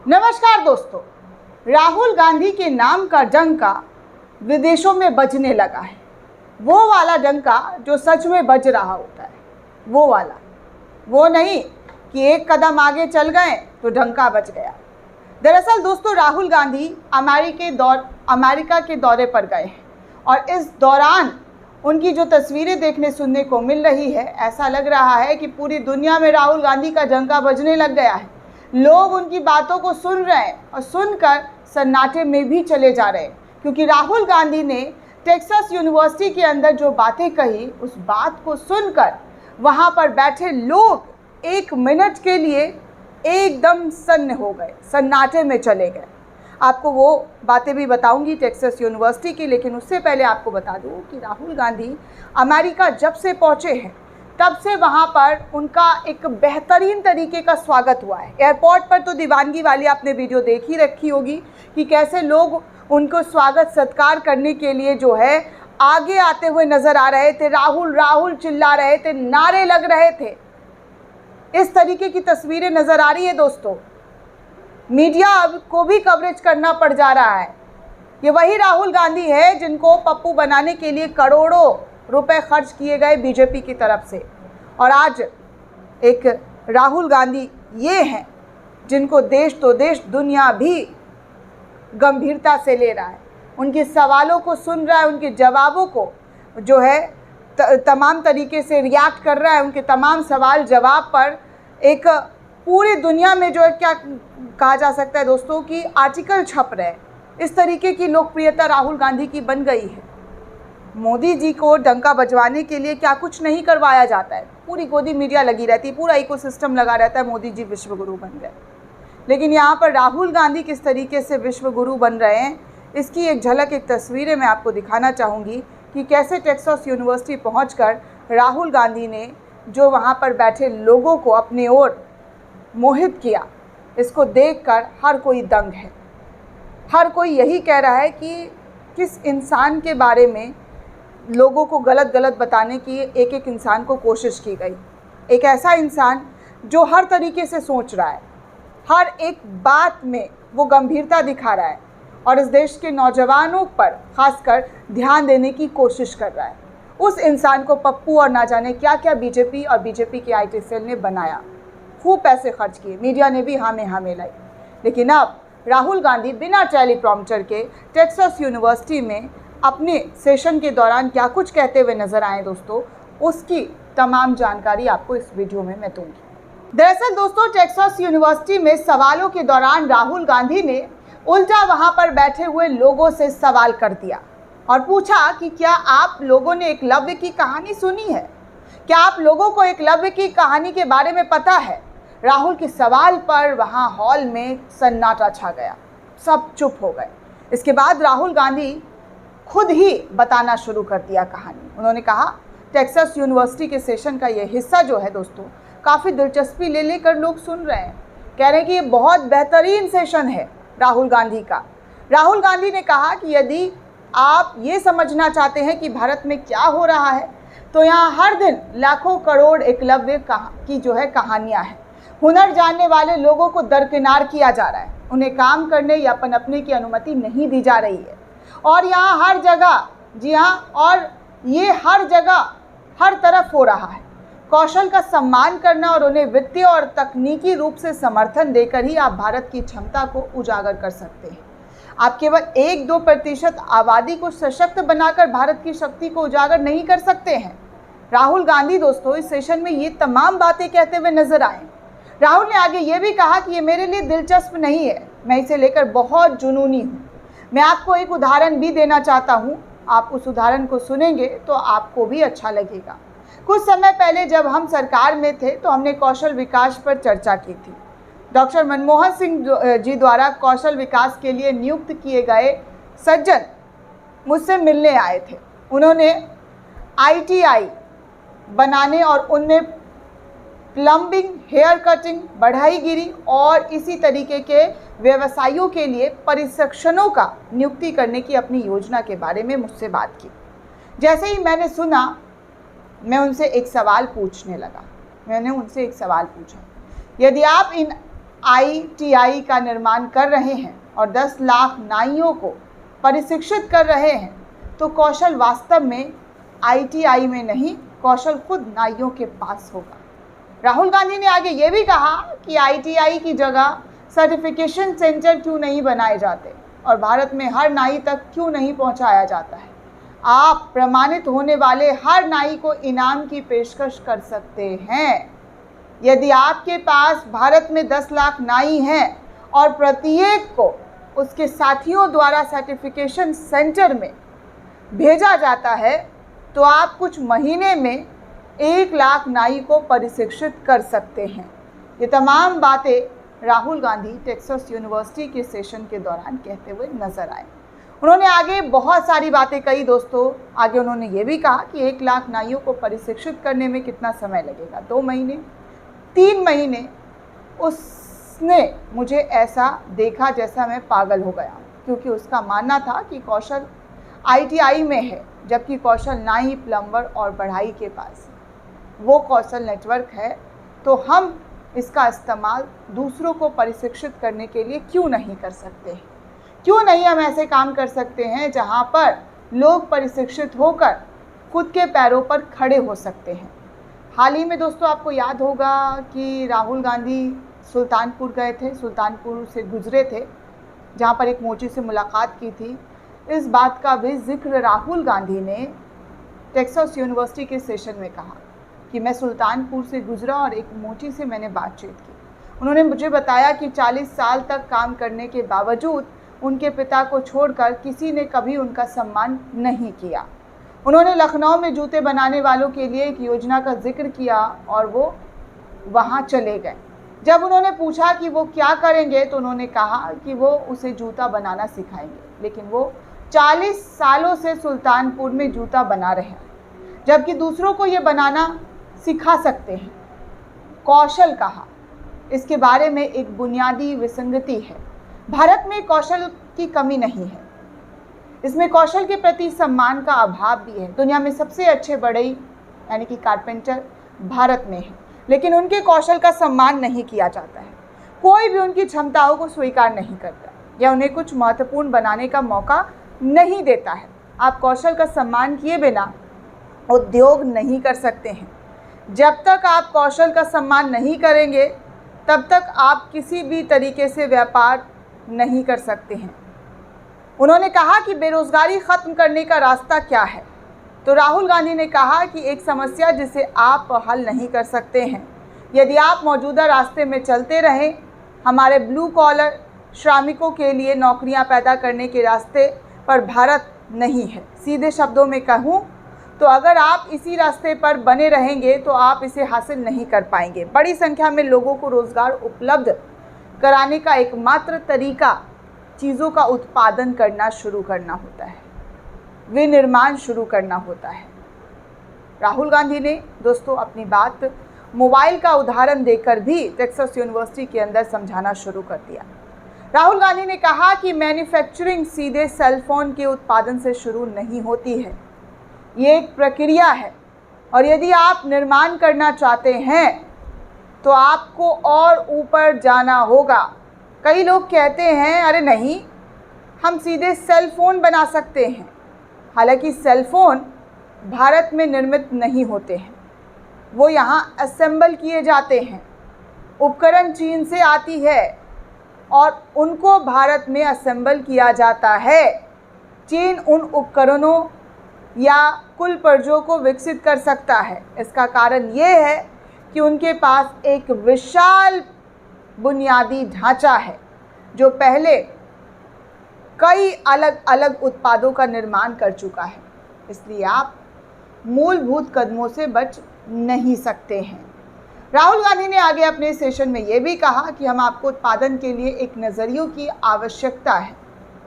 नमस्कार दोस्तों, राहुल गांधी के नाम का डंका विदेशों में बजने लगा है। वो वाला डंका जो सच में बज रहा होता है, वो वाला, वो नहीं कि एक कदम आगे चल गए तो डंका बज गया। दरअसल दोस्तों, राहुल गांधी अमेरिका के दौरे पर गए हैं और इस दौरान उनकी जो तस्वीरें देखने सुनने को मिल रही है, ऐसा लग रहा है कि पूरी दुनिया में राहुल गांधी का डंका बजने लग गया है। लोग उनकी बातों को सुन रहे हैं और सुनकर सन्नाटे में भी चले जा रहे हैं, क्योंकि राहुल गांधी ने टेक्सास यूनिवर्सिटी के अंदर जो बातें कही, उस बात को सुनकर वहाँ पर बैठे लोग 1 मिनट के लिए एकदम सन्न हो गए, सन्नाटे में चले गए। आपको वो बातें भी बताऊंगी टेक्सास यूनिवर्सिटी की, लेकिन उससे पहले आपको बता दूं कि राहुल गांधी अमेरिका जब से पहुँचे हैं तब से वहाँ पर उनका एक बेहतरीन तरीके का स्वागत हुआ है। एयरपोर्ट पर तो दीवानगी वाली आपने वीडियो देख ही रखी होगी कि कैसे लोग उनको स्वागत सत्कार करने के लिए जो है आगे आते हुए नज़र आ रहे थे। राहुल राहुल चिल्ला रहे थे, नारे लग रहे थे। इस तरीके की तस्वीरें नज़र आ रही है दोस्तों। मीडिया को भी कवरेज करना पड़ जा रहा है। ये वही राहुल गांधी है जिनको पप्पू बनाने के लिए करोड़ों रुपए खर्च किए गए बीजेपी की तरफ से, और आज एक राहुल गांधी ये हैं जिनको देश तो देश, दुनिया भी गंभीरता से ले रहा है। उनके सवालों को सुन रहा है, उनके जवाबों को जो है तमाम तरीके से रिएक्ट कर रहा है। उनके तमाम सवाल जवाब पर एक पूरी दुनिया में जो है क्या कहा जा सकता है दोस्तों कि आर्टिकल छप रहे हैं। इस तरीके की लोकप्रियता राहुल गांधी की बन गई है। मोदी जी को डंका बजवाने के लिए क्या कुछ नहीं करवाया जाता है, पूरी गोदी मीडिया लगी रहती है, पूरा इकोसिस्टम लगा रहता है, मोदी जी विश्व गुरु बन गए। लेकिन यहाँ पर राहुल गांधी किस तरीके से विश्व गुरु बन रहे हैं, इसकी एक झलक, एक तस्वीरें मैं आपको दिखाना चाहूँगी कि कैसे टेक्सास यूनिवर्सिटी पहुँचकर राहुल गांधी ने जो वहाँ पर बैठे लोगों को अपनी ओर मोहित किया। इसको देखकर हर कोई दंग है। हर कोई यही कह रहा है कि किस इंसान के बारे में लोगों को गलत गलत बताने की एक एक इंसान को कोशिश की गई। एक ऐसा इंसान जो हर तरीके से सोच रहा है, हर एक बात में वो गंभीरता दिखा रहा है और इस देश के नौजवानों पर खासकर ध्यान देने की कोशिश कर रहा है। उस इंसान को पप्पू और ना जाने क्या क्या बीजेपी और बीजेपी के आईटी सेल ने बनाया। खूब पैसे खर्च किए, मीडिया ने भी हाँ में हाँ मिलाई। लेकिन अब राहुल गांधी बिना टेलीप्रॉम्प्टर के टेक्सास यूनिवर्सिटी में अपने सेशन के दौरान क्या कुछ कहते हुए नजर आए दोस्तों, उसकी तमाम जानकारी आपको इस वीडियो में मैं दूंगी। दरअसल दोस्तों, टेक्सास यूनिवर्सिटी में सवालों के दौरान राहुल गांधी ने उल्टा वहां पर बैठे हुए लोगों से सवाल कर दिया और पूछा कि क्या आप लोगों ने एकलव्य की कहानी सुनी है? क्या आप लोगों को एकलव्य की कहानी के बारे में पता है? राहुल के सवाल पर वहाँ हॉल में सन्नाटा छा गया, सब चुप हो गए। इसके बाद राहुल गांधी खुद ही बताना शुरू कर दिया कहानी। उन्होंने कहा, टेक्सास यूनिवर्सिटी के सेशन का ये हिस्सा जो है दोस्तों, काफ़ी दिलचस्पी ले लेकर लोग सुन रहे हैं। कह रहे हैं कि ये बहुत बेहतरीन सेशन है राहुल गांधी का। राहुल गांधी ने कहा कि यदि आप ये समझना चाहते हैं कि भारत में क्या हो रहा है, तो यहाँ हर दिन लाखों करोड़ एकलव्य की जो है कहानियाँ हैं। हुनर जानने वाले लोगों को दरकिनार किया जा रहा है, उन्हें काम करने या पनपने की अनुमति नहीं दी जा रही है। और यहाँ हर जगह, जी हाँ, और ये हर जगह हर तरफ हो रहा है। कौशल का सम्मान करना और उन्हें वित्तीय और तकनीकी रूप से समर्थन देकर ही आप भारत की क्षमता को उजागर कर सकते हैं। आप केवल 1-2% आबादी को सशक्त बनाकर भारत की शक्ति को उजागर नहीं कर सकते हैं। राहुल गांधी दोस्तों इस सेशन में ये तमाम बातें कहते हुए नजर आए। राहुल ने आगे ये भी कहा कि ये मेरे लिए दिलचस्प नहीं है, मैं इसे लेकर बहुत जुनूनी हूँ। मैं आपको एक उदाहरण भी देना चाहता हूँ, आप उस उदाहरण को सुनेंगे तो आपको भी अच्छा लगेगा। कुछ समय पहले जब हम सरकार में थे तो हमने कौशल विकास पर चर्चा की थी। डॉक्टर मनमोहन सिंह जी द्वारा कौशल विकास के लिए नियुक्त किए गए सज्जन मुझसे मिलने आए थे। उन्होंने ITI बनाने और उनमें प्लम्बिंग, हेयर कटिंग, बढ़ाईगिरी और इसी तरीके के व्यवसायों के लिए प्रशिक्षणों का नियुक्ति करने की अपनी योजना के बारे में मुझसे बात की। जैसे ही मैंने सुना, मैं उनसे एक सवाल पूछने लगा। मैंने उनसे एक सवाल पूछा, यदि आप इन ITI का निर्माण कर रहे हैं और 10 लाख नाइयों को प्रशिक्षित कर रहे हैं, तो कौशल वास्तव में ITI में नहीं, कौशल खुद नाइयों के पास होगा। राहुल गांधी ने आगे ये भी कहा कि ITI की जगह सर्टिफिकेशन सेंटर क्यों नहीं बनाए जाते और भारत में हर नाई तक क्यों नहीं पहुंचाया जाता है। आप प्रमाणित होने वाले हर नाई को इनाम की पेशकश कर सकते हैं। यदि आपके पास भारत में 10 लाख नाई हैं और प्रत्येक को उसके साथियों द्वारा सर्टिफिकेशन सेंटर में भेजा जाता है, तो आप कुछ महीने में 1 लाख नाई को प्रशिक्षित कर सकते हैं। ये तमाम बातें राहुल गांधी टेक्सास यूनिवर्सिटी के सेशन के दौरान कहते हुए नजर आए। उन्होंने आगे बहुत सारी बातें कही दोस्तों। आगे उन्होंने ये भी कहा कि 1 लाख नाइयों को प्रशिक्षित करने में कितना समय लगेगा, 2 महीने, 3 महीने। उसने मुझे ऐसा देखा जैसा मैं पागल हो गया, क्योंकि उसका मानना था कि कौशल ITI में है, जबकि कौशल नाई, प्लम्बर और बढ़ाई के पास वो कौशल नेटवर्क है। तो हम इसका इस्तेमाल दूसरों को प्रशिक्षित करने के लिए क्यों नहीं कर सकते हैं? क्यों नहीं हम ऐसे काम कर सकते हैं जहां पर लोग प्रशिक्षित होकर खुद के पैरों पर खड़े हो सकते हैं? हाल ही में दोस्तों आपको याद होगा कि राहुल गांधी सुल्तानपुर गए थे, सुल्तानपुर से गुजरे थे, जहां पर एक मोची से मुलाकात की थी। इस बात का भी जिक्र राहुल गांधी ने टेक्सास यूनिवर्सिटी के सेशन में कहा कि मैं सुल्तानपुर से गुजरा और एक मोची से मैंने बातचीत की। उन्होंने मुझे बताया कि 40 साल तक काम करने के बावजूद उनके पिता को छोड़कर किसी ने कभी उनका सम्मान नहीं किया। उन्होंने लखनऊ में जूते बनाने वालों के लिए एक योजना का जिक्र किया और वो वहाँ चले गए। जब उन्होंने पूछा कि वो क्या करेंगे, तो उन्होंने कहा कि वो उसे जूता बनाना सिखाएंगे। लेकिन वो 40 सालों से सुल्तानपुर में जूता बना रहे हैं, जबकि दूसरों को ये बनाना सिखा सकते हैं। कौशल कहा, इसके बारे में एक बुनियादी विसंगति है। भारत में कौशल की कमी नहीं है, इसमें कौशल के प्रति सम्मान का अभाव भी है। दुनिया में सबसे अच्छे बढ़ई यानी कि कारपेंटर भारत में है, लेकिन उनके कौशल का सम्मान नहीं किया जाता है। कोई भी उनकी क्षमताओं को स्वीकार नहीं करता या उन्हें कुछ महत्वपूर्ण बनाने का मौका नहीं देता है। आप कौशल का सम्मान किए बिना उद्योग नहीं कर सकते हैं। जब तक आप कौशल का सम्मान नहीं करेंगे, तब तक आप किसी भी तरीके से व्यापार नहीं कर सकते हैं। उन्होंने कहा कि बेरोजगारी खत्म करने का रास्ता क्या है, तो राहुल गांधी ने कहा कि एक समस्या जिसे आप हल नहीं कर सकते हैं। यदि आप मौजूदा रास्ते में चलते रहें, हमारे ब्लू कॉलर श्रमिकों के लिए नौकरियां पैदा करने के रास्ते पर भारत नहीं है। सीधे शब्दों में कहूं तो अगर आप इसी रास्ते पर बने रहेंगे तो आप इसे हासिल नहीं कर पाएंगे। बड़ी संख्या में लोगों को रोजगार उपलब्ध कराने का एकमात्र तरीका चीज़ों का उत्पादन करना शुरू करना होता है, विनिर्माण शुरू करना होता है। राहुल गांधी ने दोस्तों अपनी बात मोबाइल का उदाहरण देकर भी टेक्सास यूनिवर्सिटी के अंदर समझाना शुरू कर दिया। राहुल गांधी ने कहा कि मैन्युफैक्चरिंग सीधे सेल फोन के उत्पादन से शुरू नहीं होती है, ये एक प्रक्रिया है और यदि आप निर्माण करना चाहते हैं तो आपको और ऊपर जाना होगा। कई लोग कहते हैं अरे नहीं, हम सीधे सेल फोन बना सकते हैं। हालांकि सेल फोन भारत में निर्मित नहीं होते हैं, वो यहाँ असेंबल किए जाते हैं। उपकरण चीन से आती है और उनको भारत में असेंबल किया जाता है। चीन उन उपकरणों या कुल पर्जों को विकसित कर सकता है। इसका कारण ये है कि उनके पास एक विशाल बुनियादी ढांचा है जो पहले कई अलग अलग उत्पादों का निर्माण कर चुका है। इसलिए आप मूलभूत कदमों से बच नहीं सकते हैं। राहुल गांधी ने आगे अपने सेशन में ये भी कहा कि हम आपको उत्पादन के लिए एक नज़रियों की आवश्यकता है।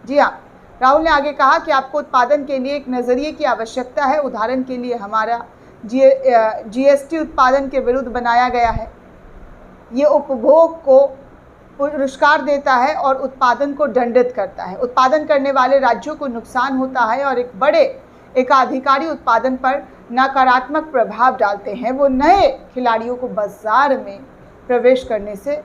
जी हाँ, राहुल ने आगे कहा कि आपको उत्पादन के लिए एक नज़रिए की आवश्यकता है। उदाहरण के लिए हमारा GST उत्पादन के विरुद्ध बनाया गया है। ये उपभोग को पुरस्कार देता है और उत्पादन को दंडित करता है। उत्पादन करने वाले राज्यों को नुकसान होता है और एक बड़े एकाधिकारी उत्पादन पर नकारात्मक प्रभाव डालते हैं। वो नए खिलाड़ियों को बाजार में प्रवेश करने से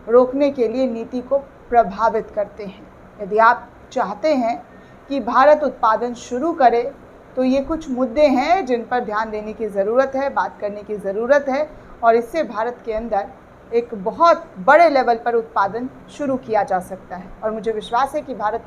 रोकने के लिए नीति को प्रभावित करते हैं। यदि आप चाहते हैं कि भारत उत्पादन शुरू करे तो ये कुछ मुद्दे हैं जिन पर ध्यान देने की ज़रूरत है, बात करने की ज़रूरत है, और इससे भारत के अंदर एक बहुत बड़े लेवल पर उत्पादन शुरू किया जा सकता है। और मुझे विश्वास है कि भारत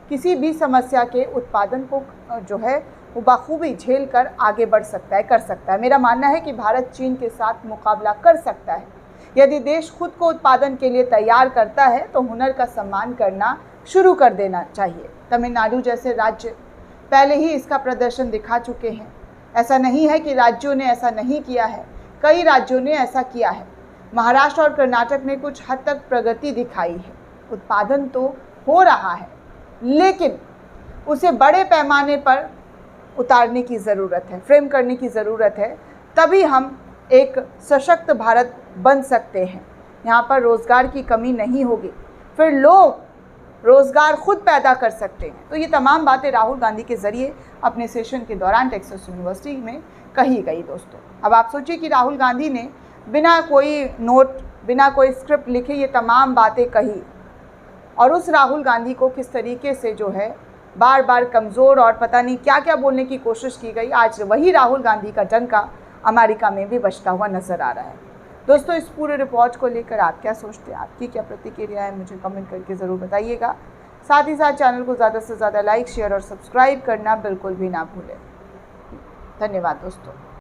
किसी भी समस्या के उत्पादन को जो है वो बखूबी झेल कर आगे बढ़ सकता है, कर सकता है। मेरा मानना है कि भारत चीन के साथ मुकाबला कर सकता है। यदि देश खुद को उत्पादन के लिए तैयार करता है तो हुनर का सम्मान करना शुरू कर देना चाहिए। तमिलनाडु जैसे राज्य पहले ही इसका प्रदर्शन दिखा चुके हैं। ऐसा नहीं है कि राज्यों ने ऐसा नहीं किया है, कई राज्यों ने ऐसा किया है। महाराष्ट्र और कर्नाटक ने कुछ हद तक प्रगति दिखाई है। उत्पादन तो हो रहा है, लेकिन उसे बड़े पैमाने पर उतारने की ज़रूरत है, फ्रेम करने की ज़रूरत है। तभी हम एक सशक्त भारत बन सकते हैं। यहाँ पर रोज़गार की कमी नहीं होगी, फिर लोग रोज़गार खुद पैदा कर सकते हैं। तो ये तमाम बातें राहुल गांधी के ज़रिए अपने सेशन के दौरान टेक्सास यूनिवर्सिटी में कही गई। दोस्तों, अब आप सोचिए कि राहुल गांधी ने बिना कोई नोट, बिना कोई स्क्रिप्ट लिखे ये तमाम बातें कही, और उस राहुल गांधी को किस तरीके से जो है बार बार कमज़ोर और पता नहीं क्या क्या बोलने की कोशिश की गई। आज वही राहुल गांधी का डंका अमेरिका में भी बजता हुआ नज़र आ रहा है। दोस्तों, इस पूरे रिपोर्ट को लेकर आप क्या सोचते हैं, आपकी क्या प्रतिक्रिया है, मुझे कमेंट करके ज़रूर बताइएगा। साथ ही साथ चैनल को ज़्यादा से ज़्यादा लाइक, शेयर और सब्सक्राइब करना बिल्कुल भी ना भूलें। धन्यवाद दोस्तों।